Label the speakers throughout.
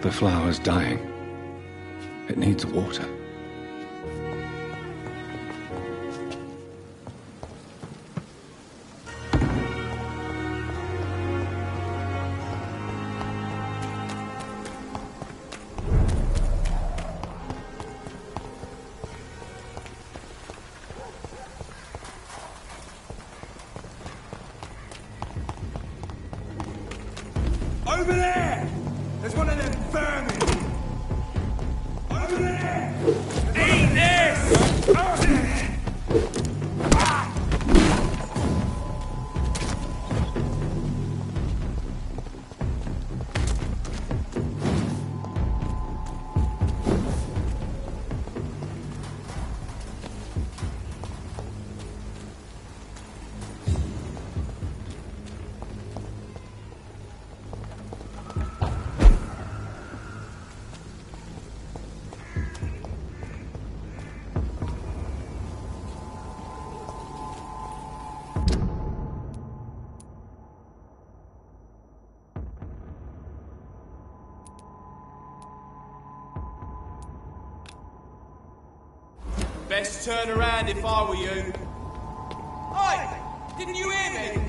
Speaker 1: The flower's dying. It needs water.
Speaker 2: Over there! There's one of them vermin! Over there! Eat this! Best turn around if I were you. Oi! Didn't you hear me?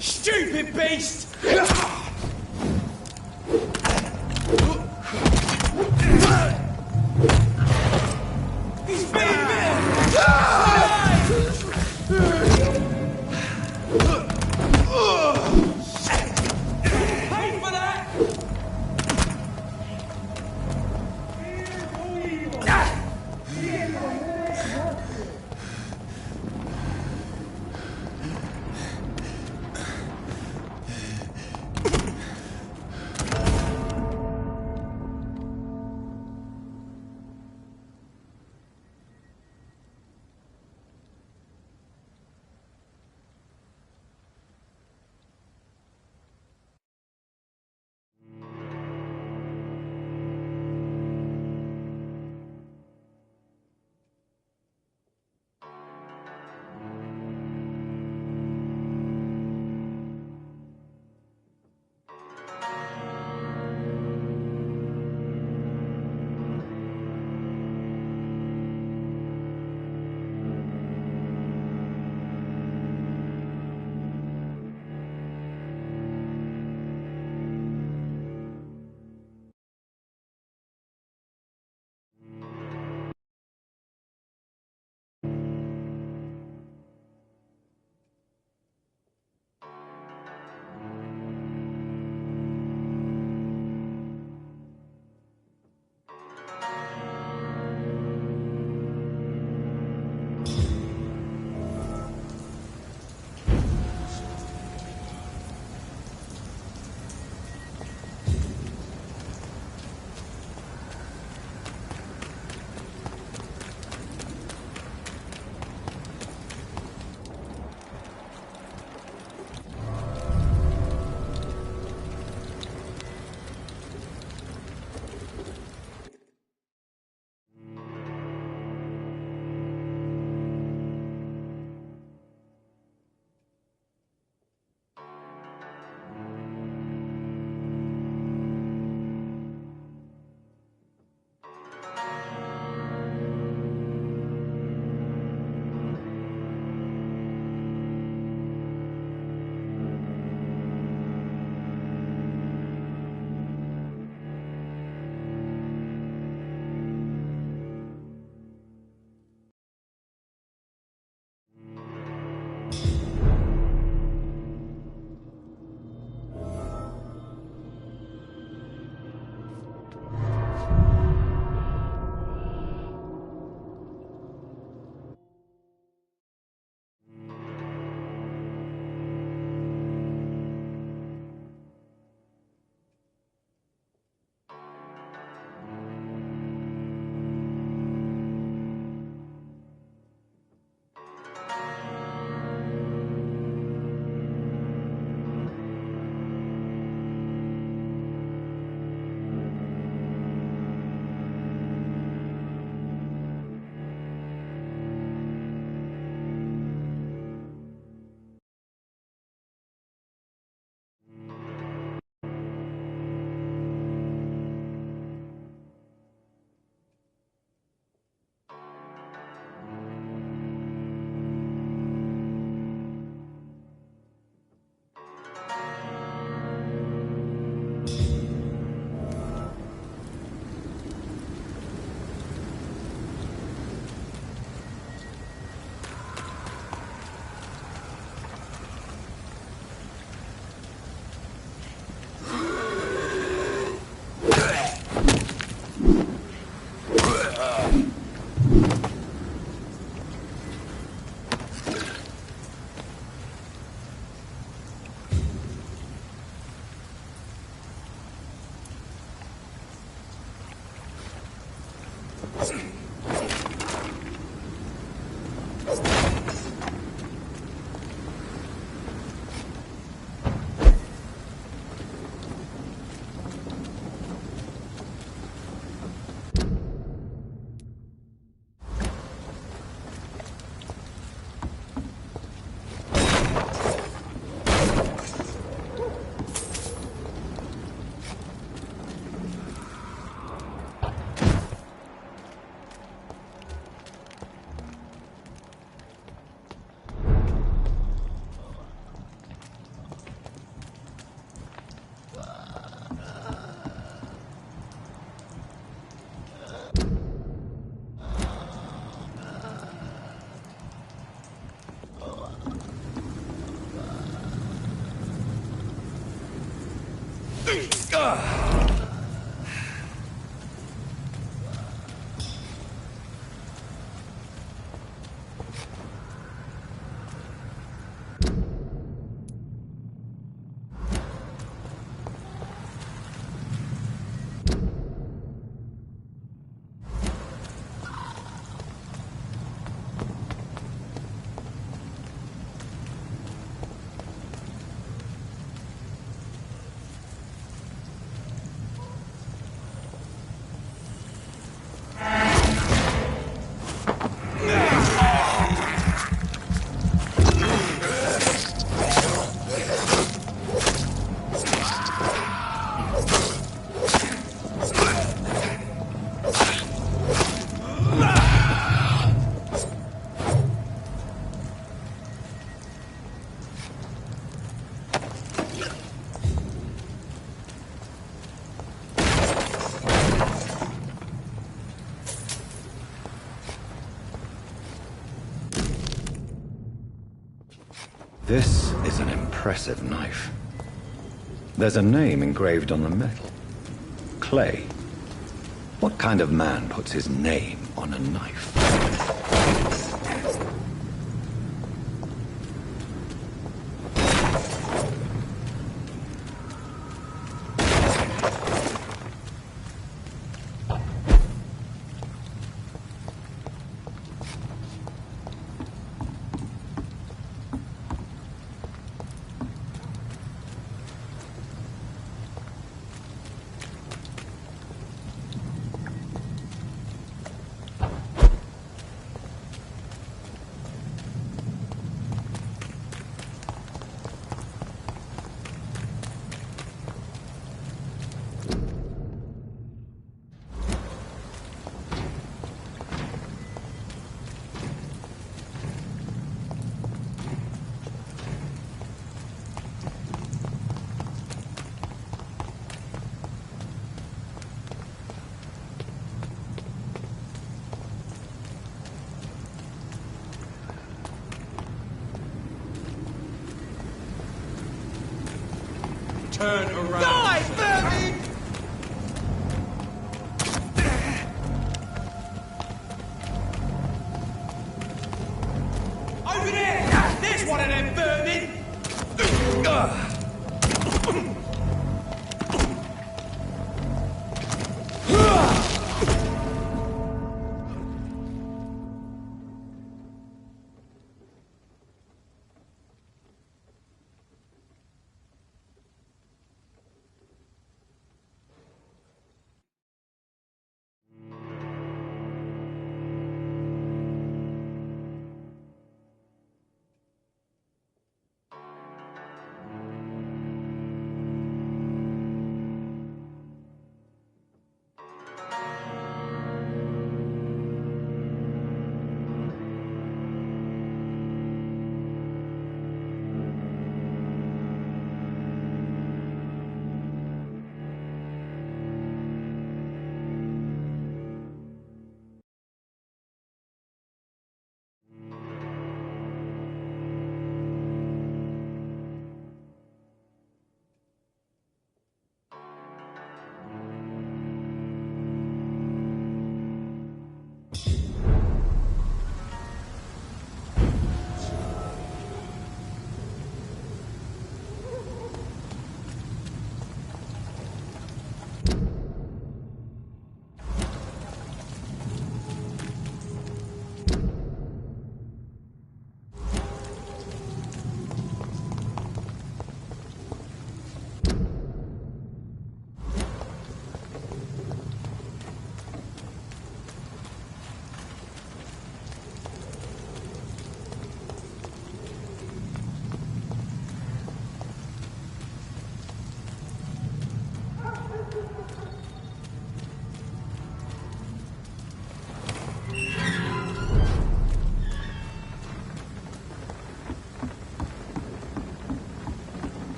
Speaker 2: Stupid beast! He's being Pay for that!
Speaker 1: This is an impressive knife. There's a name engraved on the metal. Clay. What kind of man puts his name on a knife?
Speaker 2: Turn around.
Speaker 3: Die, vermin!
Speaker 2: Over there! There's one of them vermin!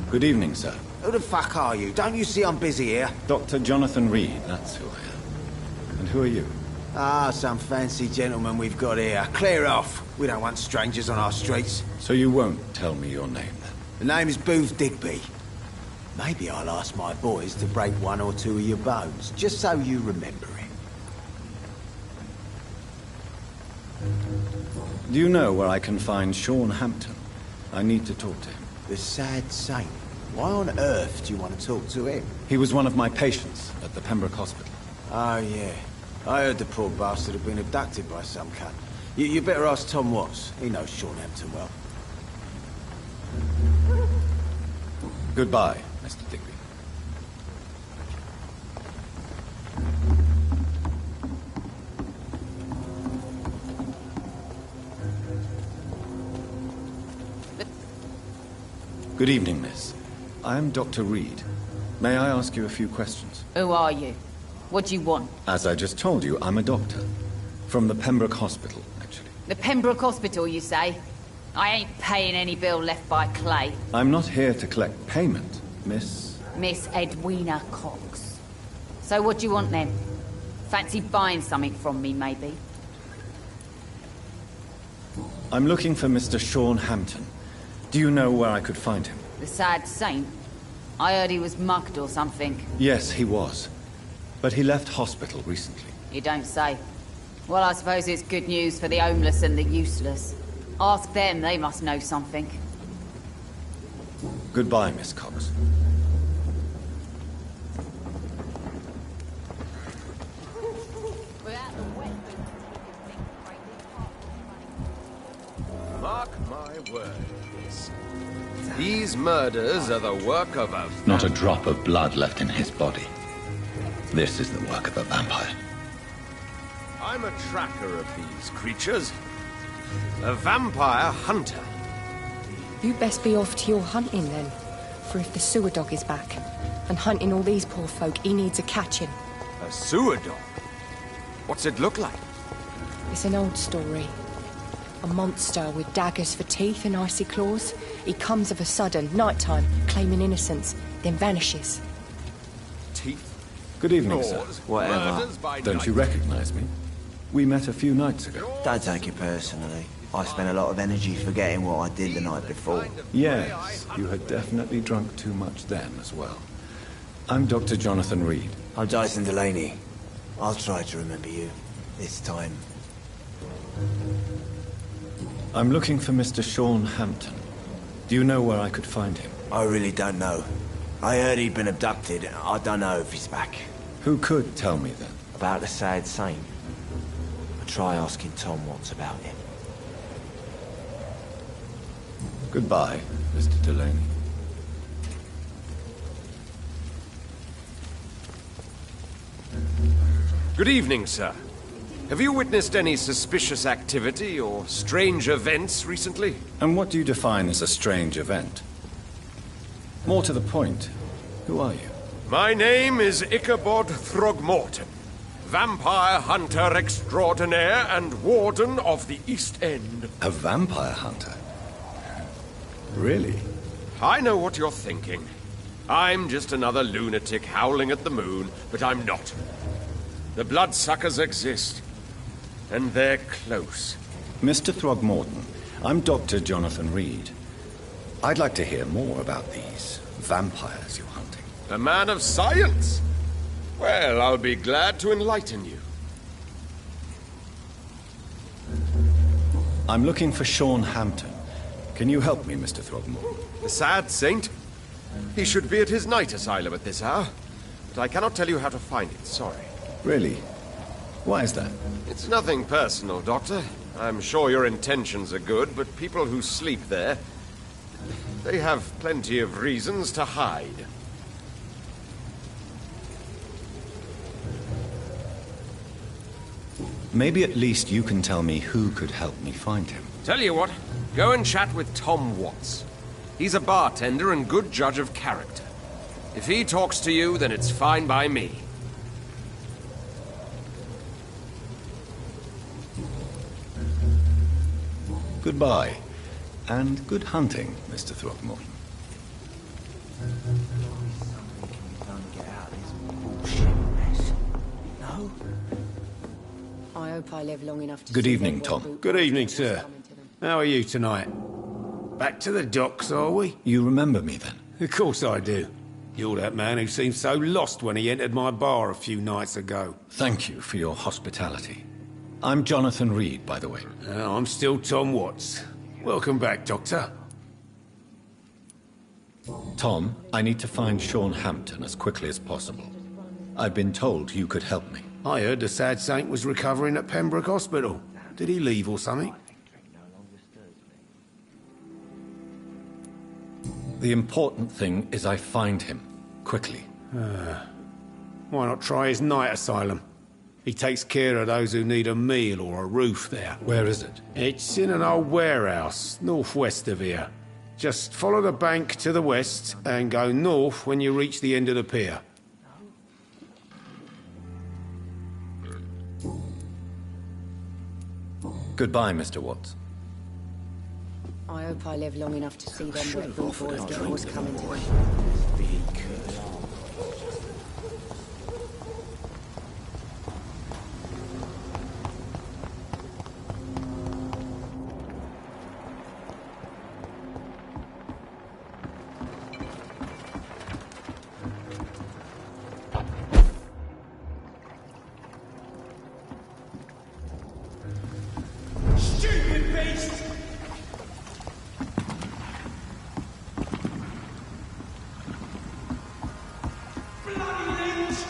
Speaker 1: Good evening, sir.
Speaker 3: Who the fuck are you? Don't you see I'm busy here?
Speaker 1: Dr. Jonathan Reed, that's who I am. And who are you?
Speaker 3: Ah, some fancy gentleman we've got here. Clear off. We don't want strangers on our streets.
Speaker 1: So you won't tell me your name, then?
Speaker 3: The name is Booth Digby. Maybe I'll ask my boys to break one or two of your bones, just so you remember it.
Speaker 1: Do you know where I can find Sean Hampton? I need to talk to him.
Speaker 3: The sad saint. Why on earth do you want to talk to him?
Speaker 1: He was one of my patients at the Pembroke Hospital.
Speaker 3: Oh, yeah. I heard the poor bastard had been abducted by some cunt. You better ask Tom Watts. He knows Sean Hampton well.
Speaker 1: Goodbye, Mr. Digby. Good evening, miss. I am Dr. Reed. May I ask you a few questions?
Speaker 4: Who are you? What do you want?
Speaker 1: As I just told you, I'm a doctor. From the Pembroke Hospital, actually.
Speaker 4: The Pembroke Hospital, you say? I ain't paying any bill left by Clay.
Speaker 1: I'm not here to collect payment, Miss...
Speaker 4: Miss Edwina Cox. So what do you want then? Fancy buying something from me, maybe?
Speaker 1: I'm looking for Mr. Sean Hampton. Do you know where I could find him?
Speaker 4: The sad saint? I heard he was mugged or something.
Speaker 1: Yes, he was. But he left hospital recently.
Speaker 4: You don't say. Well, I suppose it's good news for the homeless and the useless. Ask them, they must know something.
Speaker 1: Goodbye, Miss Cox.
Speaker 5: Mark my words. These murders are the work of a...
Speaker 1: Not a drop of blood left in his body. This is the work of a vampire.
Speaker 5: I'm a tracker of these creatures. A vampire hunter.
Speaker 6: You'd best be off to your hunting then. For if the sewer dog is back, and hunting all these poor folk, he needs a catching.
Speaker 5: A sewer dog? What's it look like?
Speaker 6: It's an old story. A monster with daggers for teeth and icy claws. He comes of a sudden, nighttime, claiming innocence, then vanishes.
Speaker 5: Teeth?
Speaker 1: Good evening, sir.
Speaker 3: Whatever.
Speaker 5: Murders by
Speaker 1: Don't
Speaker 5: night.
Speaker 1: you recognize me? We met a few nights ago.
Speaker 3: Don't take it personally. I spent a lot of energy forgetting what I did the night before.
Speaker 1: Yes, you had definitely drunk too much then as well. I'm Dr. Jonathan Reed.
Speaker 3: I'm Jason Delaney. I'll try to remember you. This time.
Speaker 1: I'm looking for Mr. Sean Hampton. Do you know where I could find him?
Speaker 3: I really don't know. I heard he'd been abducted. I don't know if he's back.
Speaker 1: Who could tell me then?
Speaker 3: About the sad saint. I'll try asking Tom Watts about him.
Speaker 1: Goodbye, Mr. Delaney.
Speaker 5: Good evening, sir. Have you witnessed any suspicious activity or strange events recently?
Speaker 1: And what do you define as a strange event? More to the point, who are you?
Speaker 5: My name is Ichabod Throgmorton, vampire hunter extraordinaire and warden of the East End.
Speaker 1: A vampire hunter? Really?
Speaker 5: I know what you're thinking. I'm just another lunatic howling at the moon, but I'm not. The bloodsuckers exist, and they're close.
Speaker 1: Mr. Throgmorton, I'm Dr. Jonathan Reed. I'd like to hear more about these vampires you're hunting.
Speaker 5: A man of science? Well, I'll be glad to enlighten you.
Speaker 1: I'm looking for Sean Hampton. Can you help me, Mr. Throgmorton?
Speaker 5: The sad saint? He should be at his night asylum at this hour, but I cannot tell you how to find it, sorry.
Speaker 1: Really? Why is that?
Speaker 5: It's nothing personal, Doctor. I'm sure your intentions are good, but people who sleep there, they have plenty of reasons to hide.
Speaker 1: Maybe at least you can tell me who could help me find him.
Speaker 5: Tell you what, go and chat with Tom Watts. He's a bartender and good judge of character. If he talks to you, then it's fine by me.
Speaker 1: Goodbye, and good hunting, Mr. Throgmorton.
Speaker 3: No?
Speaker 6: I hope I live long enough to...
Speaker 1: Good
Speaker 6: see
Speaker 1: evening,
Speaker 6: that
Speaker 1: Tom.
Speaker 6: boot
Speaker 7: Good evening, sir.
Speaker 6: coming to them.
Speaker 7: How are you tonight? Back to the docks, are we?
Speaker 1: You remember me then?
Speaker 7: Of course I do. You're that man who seemed so lost when he entered my bar a few nights ago.
Speaker 1: Thank you for your hospitality. I'm Jonathan Reed, by the way.
Speaker 7: I'm still Tom Watts. Welcome back, Doctor.
Speaker 1: Tom, I need to find Sean Hampton as quickly as possible. I've been told you could help me.
Speaker 7: I heard the sad saint was recovering at Pembroke Hospital. Did he leave or something?
Speaker 1: The important thing is I find him, quickly.
Speaker 7: Why not try his night asylum? He takes care of those who need a meal or a roof there.
Speaker 1: Where is it?
Speaker 7: It's in an old warehouse, northwest of here. Just follow the bank to the west and go north when you reach the end of the pier.
Speaker 1: Goodbye, Mr. Watts.
Speaker 6: I hope I live long enough to see them wet boys get what's coming to them.
Speaker 2: Stupid beast! Bloody leech!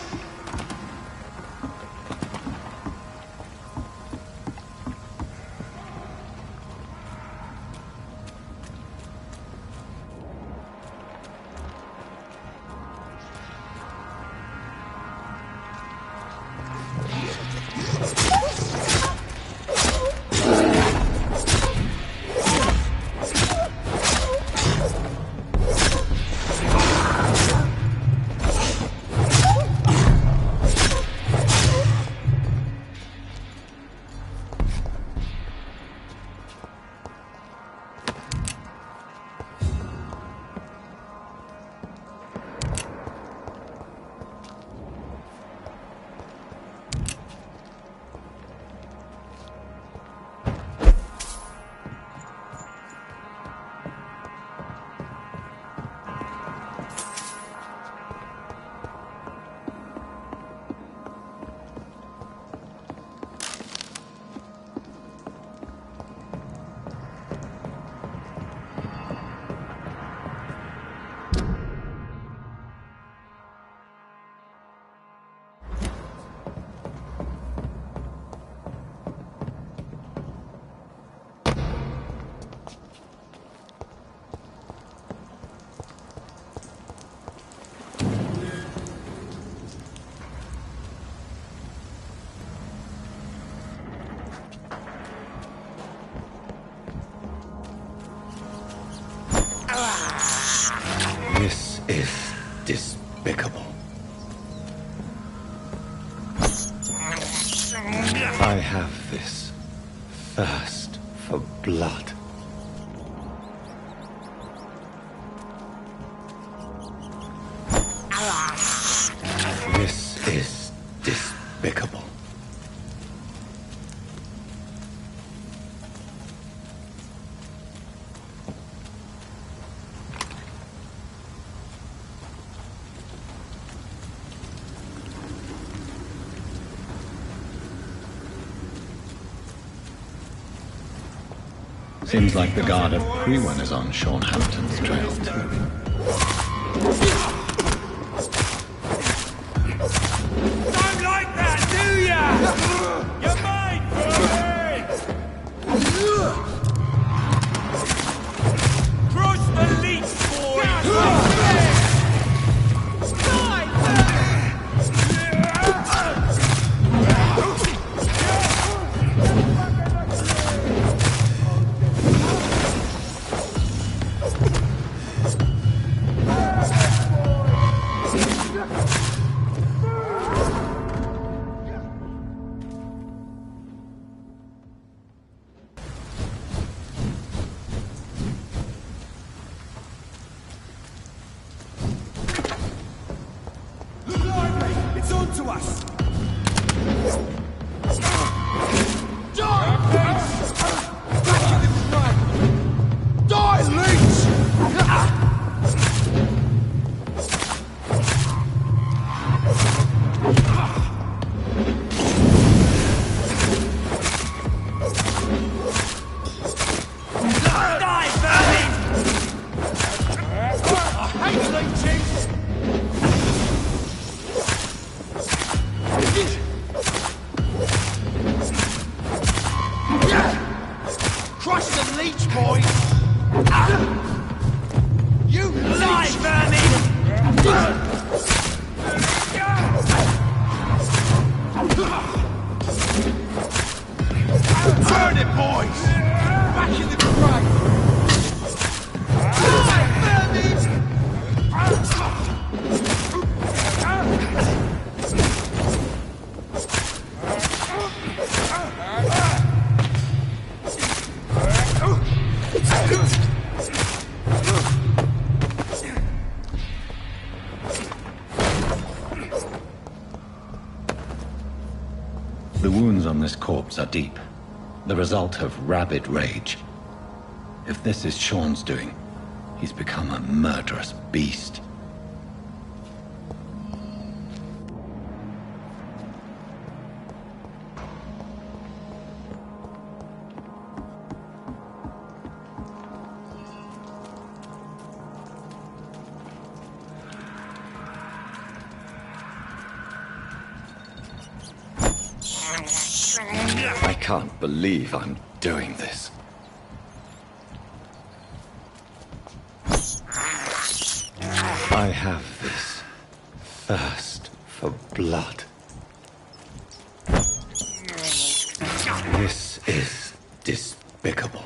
Speaker 1: This is despicable. I have this thirst for blood. This is despicable. Seems like the guard of Prewen is on Sean Hampton's trail too.
Speaker 2: Don't like that, do ya? You're mine, Bernie! Crush the leech, boy! It's on to us! Die, leech! Die, Bernie! I hate leeches! Crush the leech, boys! You die, Bernie! Burn it, boys! Back in the grave!
Speaker 1: his corpse are deep, the result of rabid rage. If this is Sean's doing, he's become a murderous beast. I can't believe I'm doing this. I have this thirst for blood. This is despicable.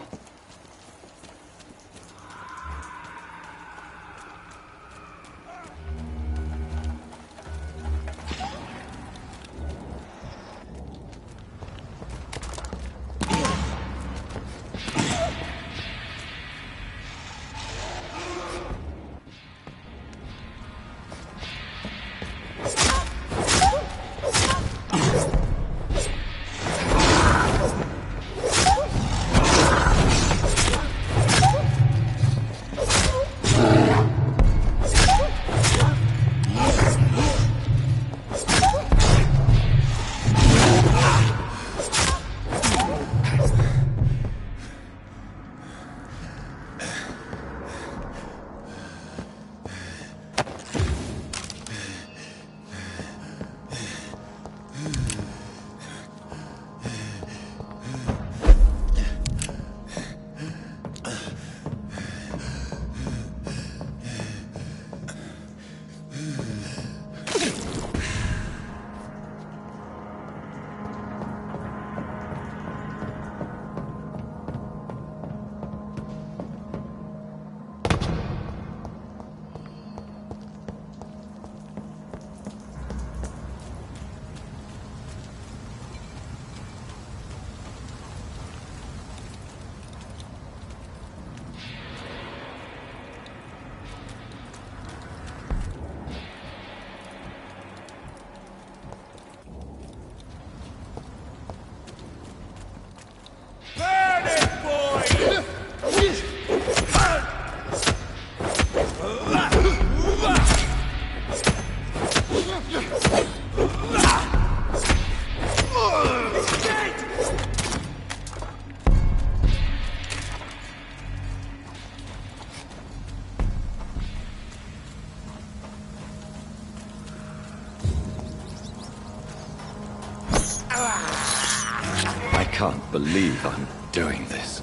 Speaker 1: I can't believe I'm doing this.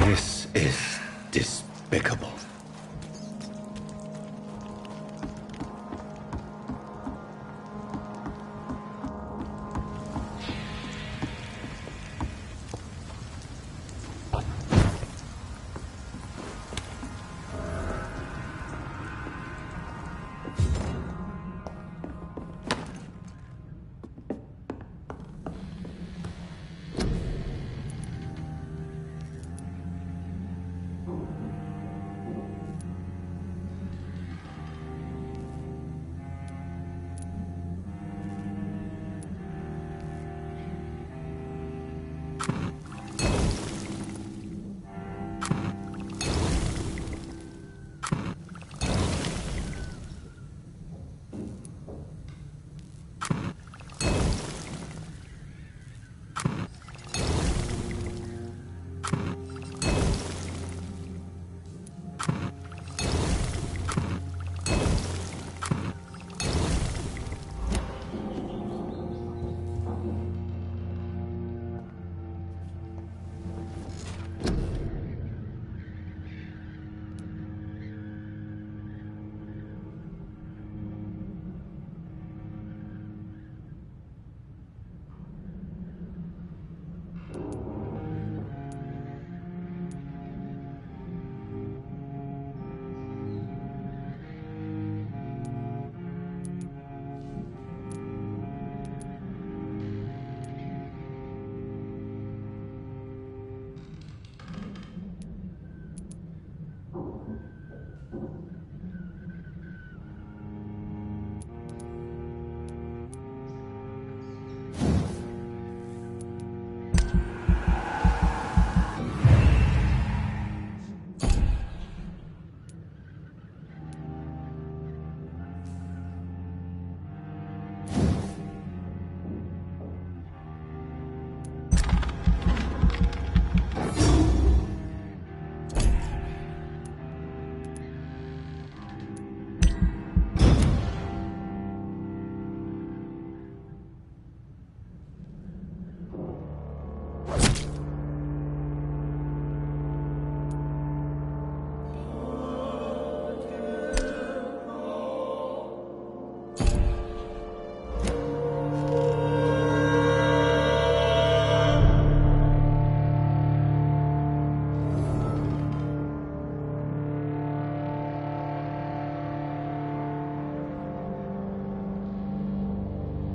Speaker 1: This is despicable.